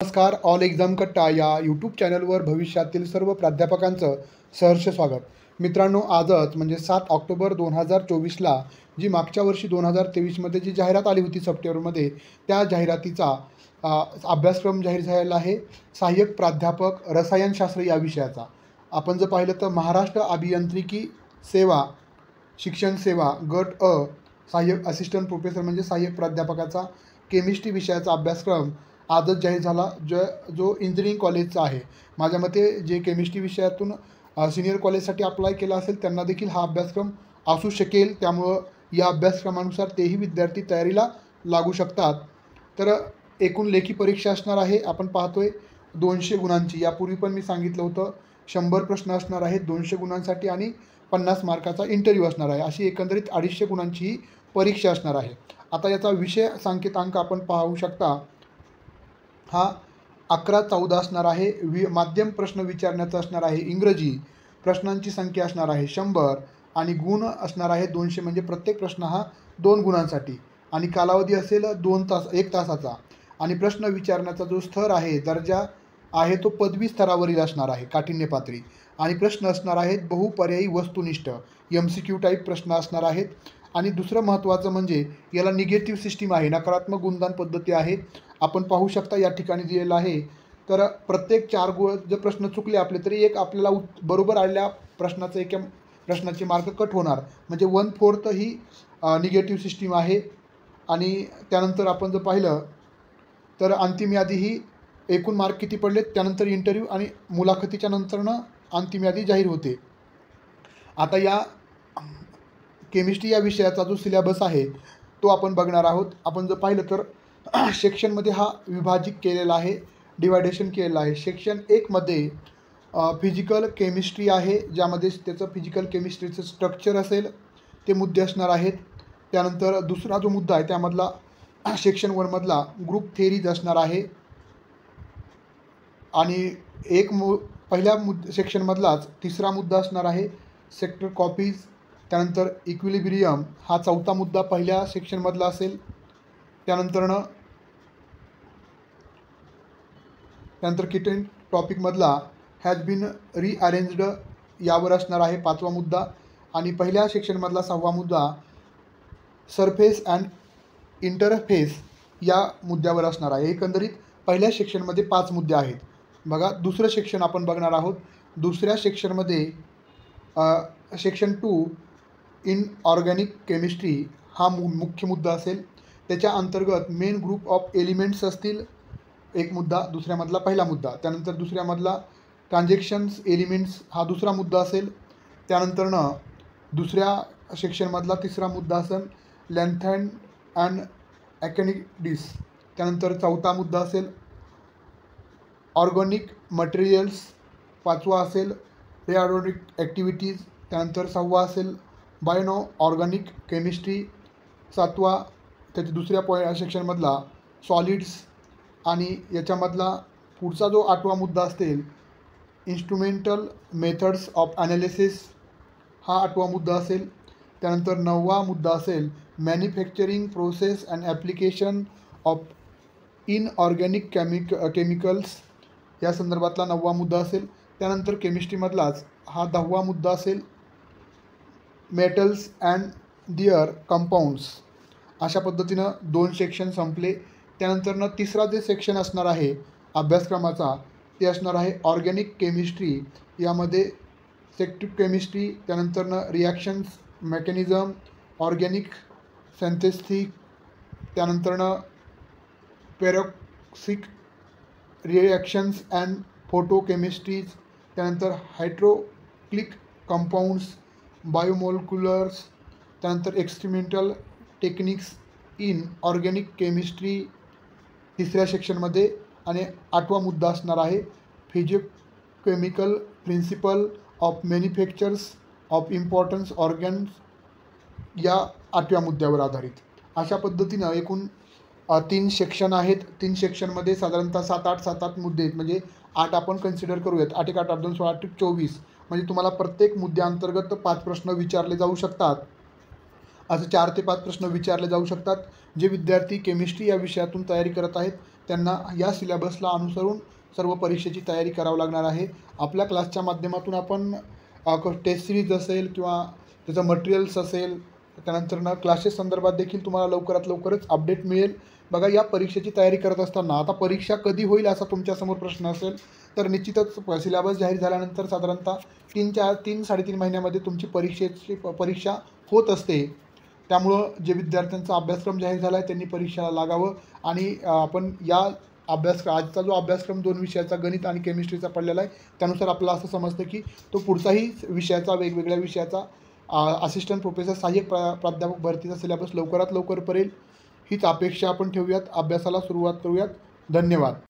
नमस्कार. All exam कट्टा या यूट्यूब चॅनलवर भविष्यातील सर्व प्राध्यापकांचं सहर्ष स्वागत. मित्रांनो, आजच म्हणजे 7 ऑक्टोबर 2024ला जी मागच्या वर्षी 2023मध्ये जी जाहिरात आली होती सप्टेंबरमध्ये, त्या जाहिरातीचा अभ्यासक्रम जाहीर झालेला आहे. सहाय्यक प्राध्यापक रसायनशास्त्र या विषयाचा. आपण जर पाहिलं तर महाराष्ट्र अभियांत्रिकी सेवा शिक्षण सेवा गट अ सहाय्यक असिस्टंट प्रोफेसर म्हणजे सहाय्यक प्राध्यापकाचा केमिस्ट्री विषयाचा अभ्यासक्रम आजच जाहीर झाला, जो इंजिनिअरिंग कॉलेजचा आहे. माझ्या मते जे केमिस्ट्री विषयातून सिनियर कॉलेजसाठी अप्लाय केला असेल त्यांना देखील हा अभ्यासक्रम असू शकेल. त्यामुळं या अभ्यासक्रमानुसार तेही विद्यार्थी तयारीला लागू शकतात. तर एकूण लेखी परीक्षा असणार आहे. आपण पाहतोय 200 गुणांची. यापूर्वी पण मी सांगितलं होतं 100 प्रश्न असणार आहेत 200 गुणांसाठी आणि 50 मार्काचा इंटरव्ह्यू असणार आहे. अशी एकंदरीत 250 गुणांची ही परीक्षा असणार आहे. आता याचा विषय सांकेतांक आपण पाहू शकता. हा 11-14 असणार आहे. माध्यम प्रश्न विचारण्याचा असणार आहे. इंग्रजी प्रश्नांची संख्या असणार आहे 100 आणि गुण असणार आहे 200 म्हणजे प्रत्येक प्रश्न हा 2 गुणांसाठी आणि कालावधी असेल 2 तास 1 तासाचा आणि प्रश्न विचारण्याचा जो स्तर आहे दर्जा आहे तो पदवी स्तरावरील असणार आहे काठिण्य पातळी आणि प्रश्न असणार आहेत बहुपर्यायी वस्तुनिष्ठ MCQ टाईप प्रश्न असणार आहेत. आणि दुसरं महत्त्वाचं म्हणजे याला निगेटिव्ह सिस्टीम आहे, नकारात्मक गुणदान पद्धती आहे. आपण पाहू शकता या ठिकाणी दिलेलं आहे. तर प्रत्येक 4 जर प्रश्न चुकले आपले तरी एक आपल्याला बरोबर आलेल्या प्रश्नाचं एका प्रश्नाचे मार्क कट होणार म्हणजे 1/4 ही निगेटिव्ह सिस्टीम आहे. आणि त्यानंतर आपण जर पाहिलं तर अंतिम यादी ही एकूण मार्क किती पडले त्यानंतर इंटरव्ह्यू आणि मुलाखतीच्या नंतरनं अंतिम यादी जाहीर होते. आता या केमिस्ट्री या विषयाचा जो सिलेबस आहे तो आपण बघणार आहोत. आपण जर पाहिलं तर सेक्शनमध्ये हा विभाजित केलेला आहे, डिवायडेशन केलेलं आहे. सेक्शन 1मध्ये फिजिकल केमिस्ट्री आहे, ज्यामध्ये त्याचं फिजिकल केमिस्ट्रीचं स्ट्रक्चर असेल ते मुद्दे असणार आहेत. त्यानंतर दुसरा जो मुद्दा आहे त्यामधला सेक्शन 1मधला ग्रुप थेरीज असणार आहे आणि पहिल्या सेक्शनमधलाच तिसरा मुद्दा असणार आहे सेक्टर कॉपीज. त्यानंतर इक्विलिब्रियम हा 4था मुद्दा पहिल्या सेक्शनमधला असेल. त्यानंतर किटेन टॉपिकमधला हॅज बीन रिअरेंज्ड यावर असणार आहे 5वा मुद्दा आणि पहिल्या सेक्शनमधला 6वा मुद्दा सरफेस अँड इंटरफेस या मुद्द्यावर असणार आहे. एकंदरीत पहिल्या सेक्शनमध्ये 5 मुद्दे आहेत. बघा दुसरं सेक्शन आपण बघणार आहोत. दुसऱ्या सेक्शनमध्ये सेक्शन 2 इन ऑर्गॅनिक केमिस्ट्री हा मुख्य मुद्दा असेल. त्याच्या अंतर्गत मेन ग्रुप ऑफ एलिमेंट्स असतील एक मुद्दा, दुसऱ्यामधला पहिला मुद्दा. त्यानंतर दुसऱ्यामधला ट्रान्झॅक्शन्स एलिमेंट्स हा दुसरा मुद्दा असेल. त्यानंतरनं दुसऱ्या सेक्शनमधला तिसरा मुद्दा असेल लेंथन अँड ॲकॅनिडिस. त्यानंतर 4था मुद्दा असेल ऑर्गॅनिक मटेरियल्स. 5वा असेल रिऑर्गॅनिक ॲक्टिव्हिटीज. त्यानंतर 6वा असेल बायोनो ऑर्गॅनिक केमिस्ट्री. 7वा त्याच्या दुसऱ्या सेक्शनमधला सॉलिड्स आणि याच्यामधला पुढचा जो 8वा मुद्दा असेल इन्स्ट्रुमेंटल मेथड्स ऑफ ॲनालिसिस हा 8वा मुद्दा असेल. त्यानंतर 9वा मुद्दा असेल manufacturing process and application of inorganic chemicals या संदर्भातला 9वा मुद्दा असेल. त्यानंतर केमिस्ट्रीमधलाच हा 10वा मुद्दा असेल मेटल्स अँड दिअर कंपाऊंड्स. अशा पद्धतीनं 2 सेक्शन संपले. त्यानंतरनं तिसरा जे सेक्शन असणार आहे अभ्यासक्रमाचा ते असणार आहे ऑर्गॅनिक केमिस्ट्री. यामध्ये सेक्टिव्ह केमिस्ट्री, त्यानंतरनं रिॲक्शन्स मेकॅनिझम, ऑर्गॅनिक सिंथेसिस, त्यानंतरनं पेरॉक्सिक रिॲक्शन्स अँड फोटोकेमिस्ट्रीज, त्यानंतर हायड्रोक्लिक कंपाऊंड्स, बायोमॉलिक्युलर्स, त्यानंतर experimental techniques in organic chemistry तिसऱ्या सेक्शनमध्ये. आणि 8वा मुद्दा असणार आहे physiochemical principle of manufactures of importance organs या 8व्या मुद्द्यावर आधारित. अशा पद्धतीनं एकूण 3 सेक्शन आहेत. 3 सेक्शनमध्ये साधारणतः 7-8 मुद्दे आहेत. म्हणजे 8 आपण कन्सिडर करूयात. 8 1 8 8 2 16 8 24 म्हणजे तुम्हाला प्रत्येक मुद्द्याअंतर्गत 5 प्रश्न विचारले जाऊ शकतात. असं 4 ते 5 प्रश्न विचारले जाऊ शकतात. जे विद्यार्थी केमिस्ट्री या विषयातून तयारी करत आहेत त्यांना या सिलेबसला अनुसरून सर्व परीक्षेची तयारी करावी लागणार आहे. आपल्या क्लासच्या माध्यमातून आपण टेस्ट सिरीज असेल किंवा त्याचं मटेरियल्स असेल, त्यानंतर क्लासेस संदर्भात देखील तुम्हाला लवकरात लवकरच अपडेट मिळेल. बघा, या परीक्षेची तयारी करत असताना आता परीक्षा कधी होईल असा तुमच्यासमोर प्रश्न असेल, तर निश्चितच सिलेबस जाहीर झाल्यानंतर साधारणतः 3-3.5 महिन्यामध्ये तुमची परीक्षा होत असते. त्यामुळं जे विद्यार्थ्यांचा अभ्यासक्रम जाहीर झाला आहे त्यांनी परीक्षेला लागावं. आणि आपण या आजचा जो अभ्यासक्रम 2 विषयाचा गणित आणि केमिस्ट्रीचा पडलेला आहे, त्यानुसार आपल्याला असं समजतं की तो पुढचाही विषयाचा, वेगवेगळ्या विषयाचा असिस्टंट प्रोफेसर, सहाय्यक प्राध्यापक भरतीचा सिलेबस लवकरात लवकर पडेल हीच अपेक्षा आपण ठेवूयात. अभ्यासाला सुरुवात करूयात. धन्यवाद.